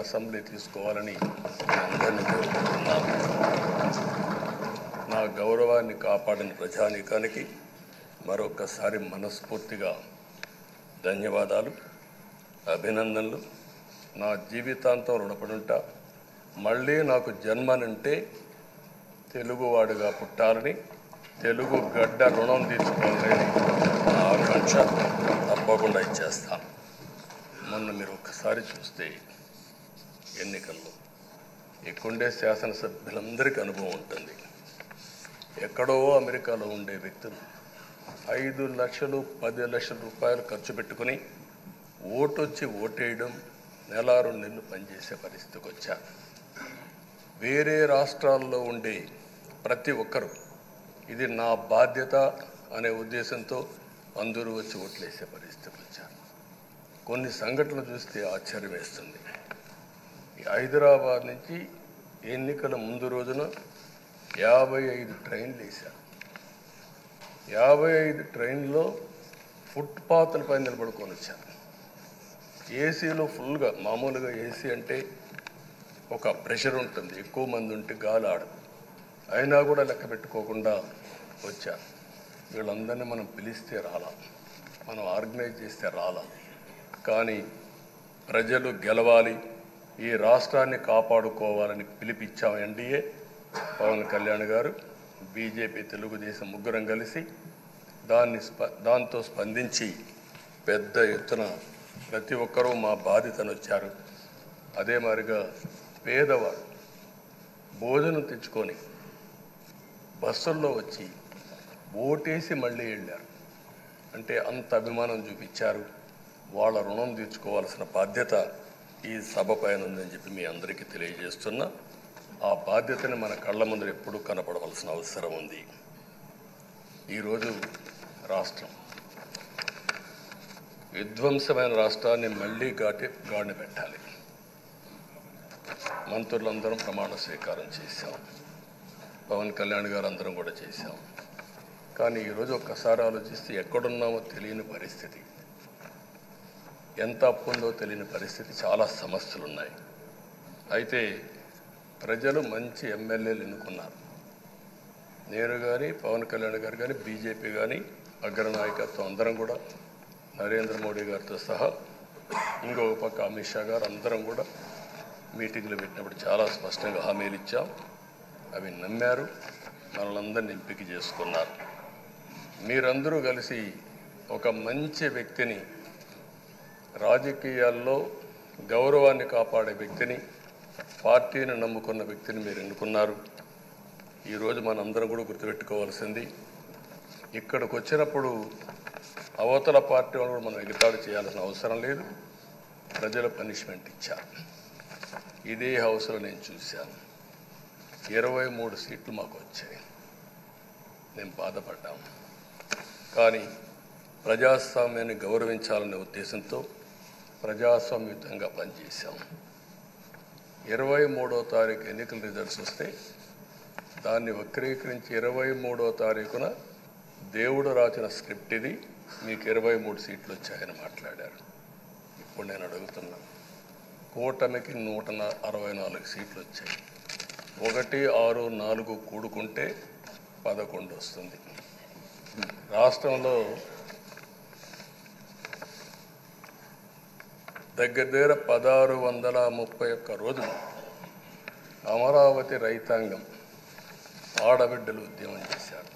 Assembly తీసుకోవాలని అందరినీ కోరుకుంటున్నాను. నా గౌరవాన్ని కాపాడిన ప్రజానీకానికి మరొకసారి మనస్ఫూర్తిగా ధన్యవాదాలు, అభినందనలు. నా జీవితాంతం రుణపడి ఉంటా. మళ్ళీ నాకు జన్మనంటే తెలుగువాడిగా పుట్టాలని, తెలుగు గడ్డ రుణం తీసుకోవాలని నా ఆకాంక్ష. తప్పకుండా ఇచ్చేస్తాను. మొన్న మీరు ఒక్కసారి చూస్తే ఎన్నికల్లో ఇక్కడుండే శాసనసభ్యులందరికీ అనుభవం ఉంటుంది. ఎక్కడో అమెరికాలో ఉండే వ్యక్తులు 5 లక్షలు 10 లక్షల రూపాయలు ఖర్చు పెట్టుకుని ఓటొచ్చి ఓటేయడం, నెల 2 నెలలు పనిచేసే పరిస్థితికి వచ్చారు. వేరే రాష్ట్రాల్లో ఉండే ప్రతి ఒక్కరూ ఇది నా బాధ్యత అనే ఉద్దేశంతో అందరూ వచ్చి ఓట్లేసే పరిస్థితికి వచ్చారు. కొన్ని సంఘటనలు చూస్తే ఆశ్చర్యం వేస్తుంది. హైదరాబాద్ నుంచి ఎన్నికల ముందు రోజున 55 ట్రైన్లు వేశారు. 55 ట్రైన్లో ఫుట్పాత్లపై నిలబడుకొని వచ్చారు. ఏసీలో ఫుల్గా, మామూలుగా ఏసీ అంటే ఒక ప్రెషర్ ఉంటుంది, ఎక్కువ మంది ఉంటే గాలి ఆడదు. అయినా కూడా లెక్క పెట్టుకోకుండా వచ్చారు. వీళ్ళందరినీ మనం పిలిస్తే రాలా, మనం ఆర్గనైజ్ చేస్తే రాలా. కానీ ప్రజలు గెలవాలి, ఈ రాష్ట్రాన్ని కాపాడుకోవాలని పిలిపిచ్చాం. ఎన్డీఏ, పవన్ కళ్యాణ్ గారు, బీజేపీ, తెలుగుదేశం ముగ్గురం కలిసి దాంతో స్పందించి పెద్ద ఎత్తున ప్రతి ఒక్కరూ మా బాధ్యతను వచ్చారు. అదే మాదిరిగా పేదవాడు భోజనం తెచ్చుకొని బస్సుల్లో వచ్చి ఓటేసి మళ్ళీ వెళ్ళారు. అంటే అంత అభిమానం చూపించారు. వాళ్ళ రుణం తీర్చుకోవాల్సిన బాధ్యత ఈ సభ పైన ఉందని చెప్పి మీ అందరికీ తెలియజేస్తున్నా. ఆ బాధ్యతని మన కళ్ళ ముందు ఎప్పుడూ కనపడవలసిన అవసరం ఉంది. ఈరోజు రాష్ట్రం విధ్వంసమైన రాష్ట్రాన్ని మళ్ళీ గాడిన పెట్టాలి. మంత్రులందరం ప్రమాణ స్వీకారం చేశాం, పవన్ కళ్యాణ్ గారు అందరం కూడా చేశాం. కానీ ఈరోజు ఒక్కసారి ఆలోచిస్తే ఎక్కడున్నామో తెలియని పరిస్థితి, ఎంత అప్పు ఉందో తెలియని పరిస్థితి, చాలా సమస్యలు ఉన్నాయి. అయితే ప్రజలు మంచి ఎమ్మెల్యేలు ఎన్నుకున్నారు. నేను కానీ, పవన్ కళ్యాణ్ గారు కానీ, బీజేపీ కానీ, అగ్రనాయకత్వం అందరం కూడా, నరేంద్ర మోడీ గారితో సహా ఇంకొక పక్క అమిత్ షా గారు అందరం కూడా మీటింగ్లు పెట్టినప్పుడు చాలా స్పష్టంగా హామీలు ఇచ్చాం. అవి నమ్మారు, మనలందరినీ ఎంపిక చేసుకున్నారు. మీరందరూ కలిసి ఒక మంచి వ్యక్తిని, రాజకీయాల్లో గౌరవాన్ని కాపాడే వ్యక్తిని, పార్టీని నమ్ముకున్న వ్యక్తిని మీరు ఎన్నుకున్నారు. ఈరోజు మనందరం కూడా గుర్తుపెట్టుకోవాల్సింది, ఇక్కడికి వచ్చినప్పుడు అవతల పార్టీ వాళ్ళు కూడా మనం ఎగతాళి చేయాల్సిన అవసరం లేదు. ప్రజలు పనిష్మెంట్ ఇచ్చారు. ఇదే హౌస్లో నేను చూశాను. 23 సీట్లు మాకు వచ్చాయి. నేను బాధపడ్డాము. కానీ ప్రజాస్వామ్యాన్ని గౌరవించాలనే ఉద్దేశంతో ప్రజాస్వామ్యుతంగా పనిచేశాం. 23వ తారీఖు ఎన్నికల రిజల్ట్స్ వస్తే దాన్ని వక్రీకరించి 23వ తారీఖున దేవుడు రాసిన స్క్రిప్ట్ ఇది, మీకు 23 సీట్లు వచ్చాయని మాట్లాడారు. ఇప్పుడు నేను అడుగుతున్నా, కూటమికి 164 సీట్లు వచ్చాయి. 1, 6, 4 కూడుకుంటే 11 వస్తుంది. రాష్ట్రంలో దగ్గర 1631 రోజులు అమరావతి రైతాంగం ఆడబిడ్డలు ఉద్యమం చేశారు.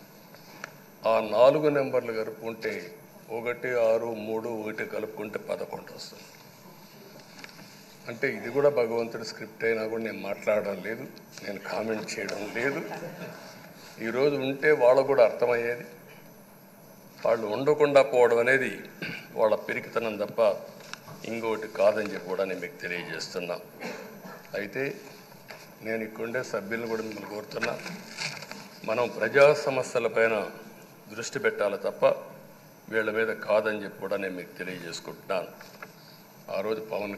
ఆ 4 నెంబర్లు కలుపుకుంటే 1, 6, 3, 1 కలుపుకుంటే 11 వస్తుంది. అంటే ఇది కూడా భగవంతుడి స్క్రిప్ట్ అయినా కూడా నేను మాట్లాడడం లేదు, నేను కామెంట్ చేయడం లేదు. ఈరోజు ఉంటే వాళ్ళకు కూడా అర్థమయ్యేది. వాళ్ళు ఉండకుండా పోవడం అనేది వాళ్ళ పిరికితనం తప్ప ఇంకోటి కాదని చెప్పి కూడా నేను మీకు తెలియజేస్తున్నా. అయితే నేను ఇక్కడుండే సభ్యులను కూడా మిమ్మల్ని కోరుతున్నా, మనం ప్రజా సమస్యలపైన దృష్టి పెట్టాలి తప్ప వీళ్ళ మీద కాదని చెప్పి కూడా నేను మీకు తెలియజేసుకుంటున్నాను. ఆ రోజు పవన్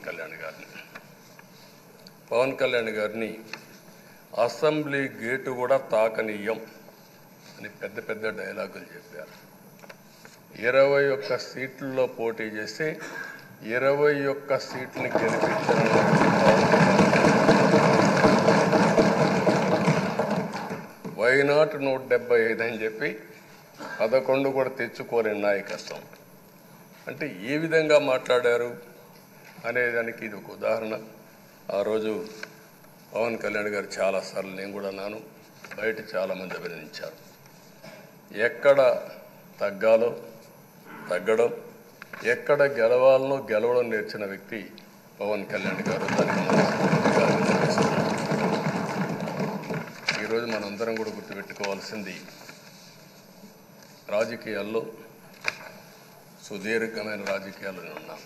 కళ్యాణ్ గారిని అసెంబ్లీ గేటు కూడా తాకనీయం అని పెద్ద పెద్ద డైలాగులు చెప్పారు. 21 సీట్లలో పోటీ చేస్తే 21 సీట్లని గెలిపించారు. వైనాట్ 175 అని చెప్పి 11 కూడా తెచ్చుకోలేని నాయకత్వం. అంటే ఏ విధంగా మాట్లాడారు అనేదానికి ఇది ఒక ఉదాహరణ. ఆ రోజు పవన్ కళ్యాణ్ గారు చాలాసార్లు, నేను కూడా అన్నాను, బయట చాలామంది అభినందించారు. ఎక్కడ తగ్గాలో తగ్గడం, ఎక్కడ గెలవాలనో గెలవడం నేర్చిన వ్యక్తి పవన్ కళ్యాణ్ గారు. దానికి మనస్ఫూర్తిగా అభినందిస్తున్నాను. ఈరోజు మనందరం కూడా గుర్తుపెట్టుకోవాల్సింది, రాజకీయాల్లో సుదీర్ఘమైన రాజకీయాల్లో ఉన్నాం.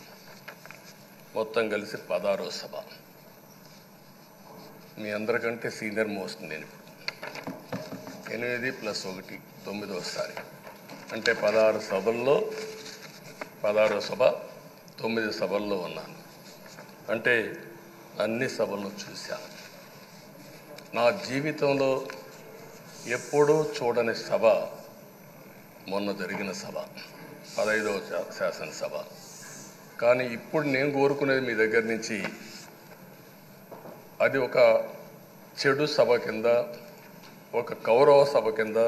మొత్తం కలిసి 16వ సభ. మీ అందరికంటే సీనియర్ మోస్ట్ నేను. 8 + 1 9వసారి, అంటే 16 సభల్లో 16వ సభ 9 సభల్లో ఉన్నాను. అంటే అన్ని సభలను చూశాను. నా జీవితంలో ఎప్పుడూ చూడని సభ మొన్న జరిగిన సభ, 15వ శాసనసభ. కానీ ఇప్పుడు నేను కోరుకునేది మీ దగ్గర నుంచి, అది ఒక చెడు సభ కింద, ఒక కౌరవ సభ కింద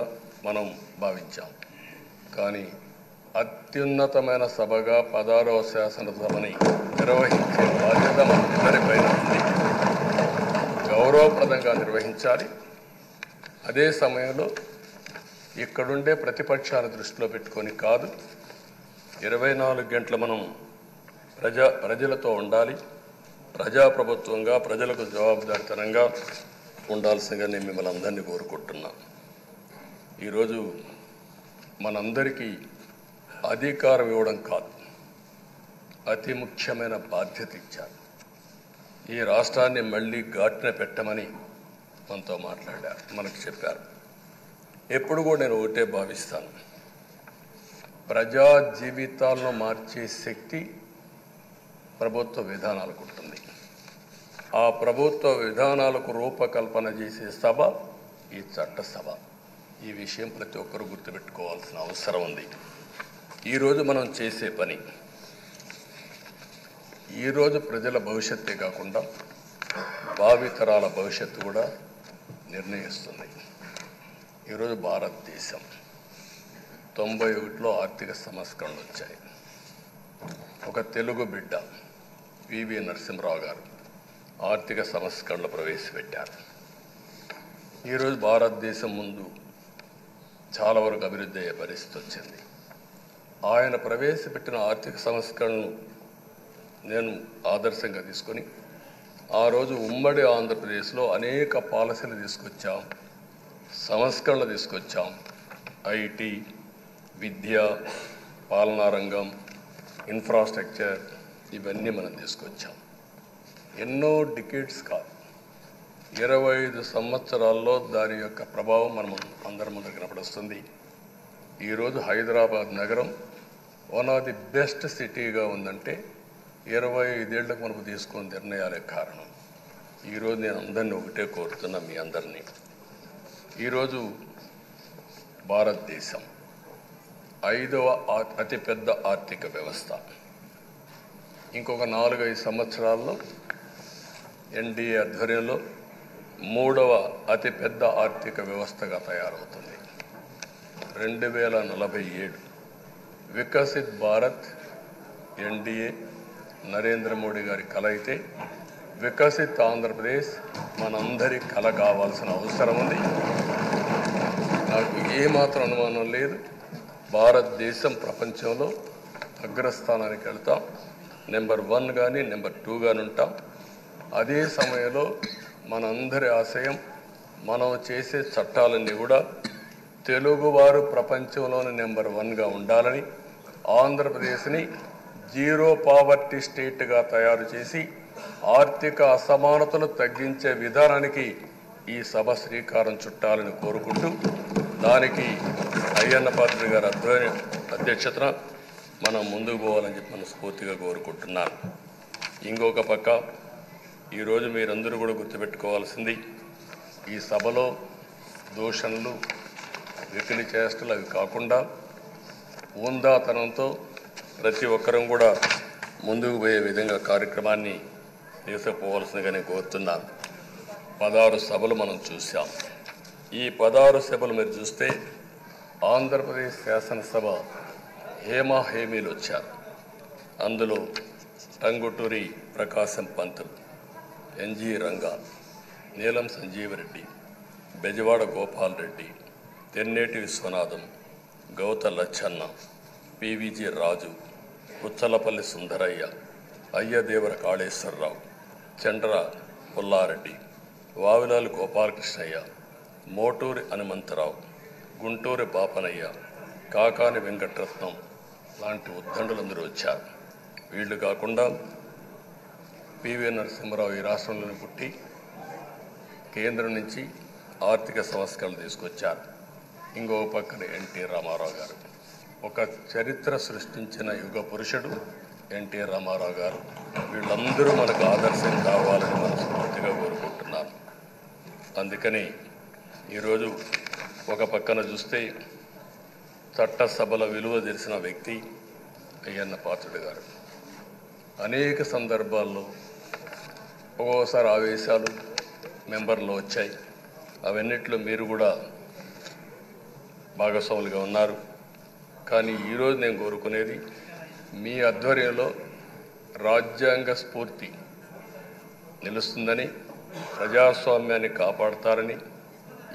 మనం భావించాం. కానీ అత్యున్నతమైన సభగా 16వ శాసనసభని నిర్వహించే బాధ్యత మనందరిపైన ఉంది. గౌరవప్రదంగా నిర్వహించాలి. అదే సమయంలో ఇక్కడుండే ప్రతిపక్షాల దృష్టిలో పెట్టుకొని కాదు, 24 గంటలు మనం ప్రజలతో ఉండాలి. ప్రజాప్రభుత్వంగా ప్రజలకు జవాబుదారితనంగా ఉండాల్సిందిగా నేను మిమ్మల్ని అందరినీ కోరుకుంటున్నాను. ఈరోజు మనందరికీ అధికారం ఇవ్వడం కాదు, అతి ముఖ్యమైన బాధ్యత ఇచ్చారు. ఈ రాష్ట్రాన్ని మళ్ళీ ఘాటున పెట్టమని మనతో మాట్లాడారు, మనకు చెప్పారు. ఎప్పుడు కూడా నేను ఒకటే భావిస్తాను, ప్రజా జీవితాలను మార్చే శక్తి ప్రభుత్వ విధానాలకు ఉంటుంది. ఆ ప్రభుత్వ విధానాలకు రూపకల్పన చేసే సభ ఈ చట్టసభ. ఈ విషయం ప్రతి ఒక్కరూ గుర్తుపెట్టుకోవాల్సిన అవసరం ఉంది. ఈరోజు మనం చేసే పని, ఈరోజు ప్రజల భవిష్యత్తే కాకుండా భావితరాల భవిష్యత్తు కూడా నిర్ణయిస్తుంది. ఈరోజు భారతదేశం 91లో ఆర్థిక సంస్కరణలు వచ్చాయి. ఒక తెలుగు బిడ్డ పివి నరసింహరావు గారు ఆర్థిక సంస్కరణలు ప్రవేశపెట్టారు. ఈరోజు భారతదేశం ముందు చాలా వరకు అభివృద్ధి అయ్యే పరిస్థితి వచ్చింది. ఆయన ప్రవేశపెట్టిన ఆర్థిక సంస్కరణను నేను ఆదర్శంగా తీసుకొని ఆ రోజు ఉమ్మడి ఆంధ్రప్రదేశ్లో అనేక పాలసీలు తీసుకొచ్చాం, సంస్కరణలు తీసుకొచ్చాం. ఐటీ, విద్య, పాలనా రంగం, ఇన్ఫ్రాస్ట్రక్చర్, ఇవన్నీ మనం తీసుకొచ్చాం. ఎన్నో డికేడ్స్ కాదు, 25 సంవత్సరాల్లో దాని యొక్క ప్రభావం మనం అందరి ముందు కనపడుస్తుంది. ఈరోజు హైదరాబాద్ నగరం వన్ ఆఫ్ ది బెస్ట్ సిటీగా ఉందంటే 25 ఏళ్లకు మనకు తీసుకున్న నిర్ణయాలే కారణం. ఈరోజు నేను అందరినీ ఒకటే కోరుతున్నా, మీ అందరినీ, ఈరోజు భారతదేశం 5వ అతిపెద్ద ఆర్థిక వ్యవస్థ. ఇంకొక 4-5 సంవత్సరాల్లో ఎన్డీఏ ఆధ్వర్యంలో 3వ అతిపెద్ద ఆర్థిక వ్యవస్థగా తయారవుతుంది. 2047 వికసిత్ భారత్ ఎన్డీఏ నరేంద్ర మోడీ గారి కల అయితే, వికసిత్ ఆంధ్రప్రదేశ్ మనందరి కల కావాల్సిన అవసరం ఉంది. నాకు ఏమాత్రం అనుమానం లేదు, భారతదేశం ప్రపంచంలో అగ్రస్థానానికి వెళ్తాం. నెంబర్ 1 కానీ నెంబర్ 2 కానీ ఉంటాం. అదే సమయంలో మనందరి ఆశయం, మనం చేసే చట్టాలన్నీ కూడా తెలుగువారు ప్రపంచంలోని నెంబర్ 1గా ఉండాలని, ఆంధ్రప్రదేశ్ని జీరో పావర్టీ స్టేట్గా తయారు చేసి ఆర్థిక అసమానతలు తగ్గించే విధానానికి ఈ సభ శ్రీకారం చుట్టాలని కోరుకుంటూ, దానికి అయ్యన్న పాత్ర గారి అధ్యక్షతన మనం ముందుకు పోవాలని చెప్పి మనస్ఫూర్తిగా కోరుకుంటున్నాను. ఇంకొక పక్క ఈరోజు మీరందరూ కూడా గుర్తుపెట్టుకోవాల్సింది, ఈ సభలో దూషణలు, వెకిలి చేష్టలు అవి కాకుండా ఉందాతనంతో ప్రతి ఒక్కరం కూడా ముందుకు పోయే విధంగా కార్యక్రమాన్ని తీసుకుపోవాల్సిందిగా నేను కోరుతున్నాను. 16 సభలు మనం చూసాం. ఈ 16 సభలు మీరు చూస్తే ఆంధ్రప్రదేశ్ శాసనసభ హేమీలు వచ్చారు. అందులో టంగుటూరి ప్రకాశం పంతులు, ఎన్జి రంగా, నీలం సంజీవరెడ్డి, బెజవాడ గోపాల్ రెడ్డి, తెన్నేటి విశ్వనాథం, గౌత లచ్చన్న, పివిజి రాజు, పుచ్చలపల్లి సుందరయ్య, అయ్యదేవర కాళేశ్వరరావు, చండ్ర పుల్లారెడ్డి, వావిలాలు గోపాలకృష్ణయ్య, మోటూరి హనుమంతరావు, గుంటూరి బాపనయ్య, కాకాని వెంకటరత్నం లాంటి ఉద్దండులందరూ వచ్చారు. వీళ్ళు కాకుండా పివి నరసింహారావు ఈ రాష్ట్రంలోనే పుట్టి కేంద్రం నుంచి ఆర్థిక సంస్కరణలు తీసుకొచ్చారు. ఇంకో పక్కన ఎన్టీ రామారావు గారు, ఒక చరిత్ర సృష్టించిన యుగ పురుషుడు ఎన్టీ రామారావు గారు. వీళ్ళందరూ మనకు ఆదర్శం కావాలని మనస్ఫూర్తిగా కోరుకుంటున్నాను. అందుకని ఈరోజు ఒక పక్కన చూస్తే చట్టసభల విలువ తెలిసిన వ్యక్తి అయ్యన్న పాత్రుడు గారు. అనేక సందర్భాల్లో ఒక్కోసారి ఆవేశాలు మెంబర్లో వచ్చాయి. అవన్నిట్లో మీరు కూడా భాగస్వాములుగా ఉన్నారు. కానీ ఈరోజు నేను కోరుకునేది మీ ఆధ్వర్యంలో రాజ్యాంగ స్ఫూర్తి నిలుస్తుందని, ప్రజాస్వామ్యాన్ని కాపాడతారని,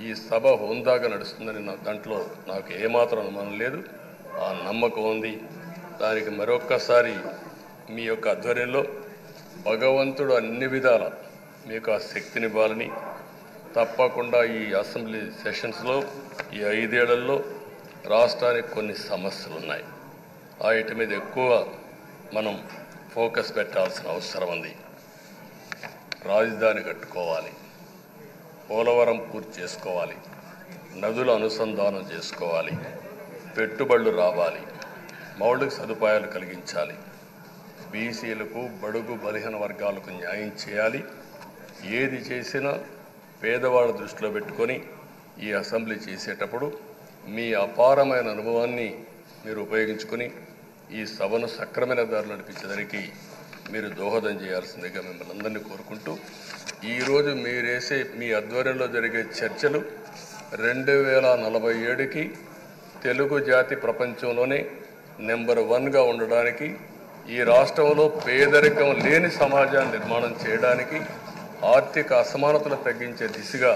ఈ సభ హోందాగా నడుస్తుందని దాంట్లో నాకు ఏమాత్రం అనుమానం లేదు. ఆ నమ్మకం ఉంది. దానికి మరొక్కసారి మీ యొక్క ఆధ్వర్యంలో భగవంతుడు అన్ని విధాల మీకు ఆ శక్తినివ్వాలని, తప్పకుండా ఈ అసెంబ్లీ సెషన్స్లో ఈ 5 ఏళ్లలో రాష్ట్రానికి కొన్ని సమస్యలు ఉన్నాయి. వాటి మీద ఎక్కువ మనం ఫోకస్ పెట్టాల్సిన అవసరం ఉంది. రాజధాని కట్టుకోవాలి, పోలవరం పూర్తి చేసుకోవాలి, నదుల అనుసంధానం చేసుకోవాలి, పెట్టుబడులు రావాలి, మౌలిక సదుపాయాలు కలిగించాలి, బీసీలకు, బడుగు బలహీన వర్గాలకు న్యాయం చేయాలి. ఏది చేసినా పేదవాళ్ళ దృష్టిలో పెట్టుకొని ఈ అసెంబ్లీ చేసేటప్పుడు మీ అపారమైన అనుభవాన్ని మీరు ఉపయోగించుకొని ఈ సభను సక్రమైన దారిలో నడిపించడానికి మీరు దోహదం చేయాల్సిందిగా మిమ్మల్ని అందరినీ కోరుకుంటూ, ఈరోజు మీరేసే మీ ఆధ్వర్యంలో జరిగే చర్చలు 2047కి తెలుగు జాతి ప్రపంచంలోనే నెంబర్ 1గా ఉండడానికి, ఈ రాష్ట్రంలో పేదరికం లేని సమాజాన్ని నిర్మాణం చేయడానికి, ఆర్థిక అసమానతలు తగ్గించే దిశగా